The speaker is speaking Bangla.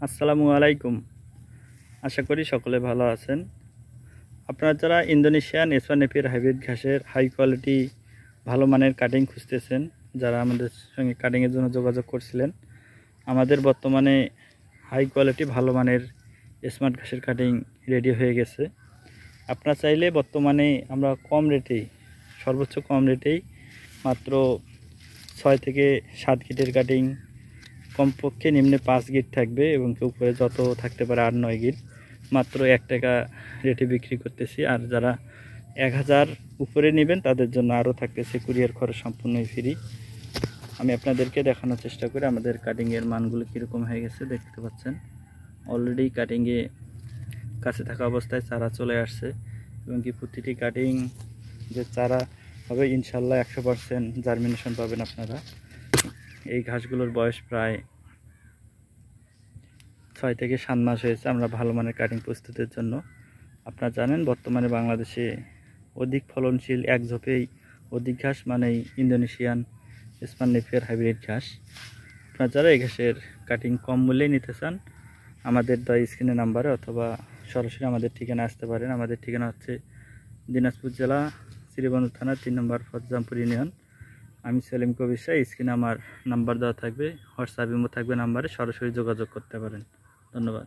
আসসালামু আলাইকুম। আশা করি সকলে ভালো আছেন। আপনারা যারা ইন্দোনেশিয়ান এসওয়ান নেপিয়ার হাইব্রিড ঘাসের হাই কোয়ালিটি ভালো মানের কাটিং খুঁজতেছেন, যারা আমাদের সঙ্গে কাটিংয়ের জন্য যোগাযোগ করছিলেন, আমাদের বর্তমানে হাই কোয়ালিটি ভালো মানের স্মার্ট ঘাসের কাটিং রেডি হয়ে গেছে। আপনারা চাইলে বর্তমানে আমরা কম রেটেই, সর্বোচ্চ কম রেটেই মাত্র 6 থেকে 7 গিটের কাটিং, কমপক্ষে নিম্নে 5 গিট থাকবে এবং উপরে যত থাকতে পারে 8-9 গিট, মাত্র 1 টাকা রেটে বিক্রি করতেছি। আর যারা 1000 উপরে নেবেন তাদের জন্য আরও থাকতেছে কুরিয়ার খরচ সম্পূর্ণই ফ্রি। আমি আপনাদেরকে দেখানোর চেষ্টা করি আমাদের কাটিংয়ের মানগুলো কীরকম হয়ে গেছে। দেখতে পাচ্ছেন অলরেডি কাটিংয়ে কাছে থাকা অবস্থায় চারা চলে আসছে এবং কি প্রতিটি কাটিং যে চারা হবে ইনশাল্লাহ 100% জার্মিনেশন পাবেন আপনারা। এই ঘাসগুলোর বয়স প্রায় 6 থেকে 7 মাস হয়েছে আমরা ভালো মানের কাটিং প্রস্তুতের জন্য। আপনারা জানেন বর্তমানে বাংলাদেশে অধিক ফলনশীল এক ঝোপেই অধিক ঘাস মানেই ইন্দোনেশিয়ান এসওয়ান নেপিয়ার হাইব্রিড ঘাস। আপনারা যারা এই ঘাসের কাটিং কম মূল্যে নিতে চান আমাদের স্ক্রিনে নাম্বারে অথবা সরাসরি আমাদের ঠিকানা আসতে পারেন। আমাদের ঠিকানা হচ্ছে দিনাজপুর জেলা শ্রীবন্ধু থানা 3 নম্বর ফজজামপুর ইউনিয়ন। আমি সেলিম কবির শাহ। স্ক্রিনে আমার নাম্বার দেওয়া থাকবে, হোয়াটসঅ্যাপ ইমো থাকবে নাম্বারে, সরাসরি যোগাযোগ করতে পারেন। ধন্যবাদ।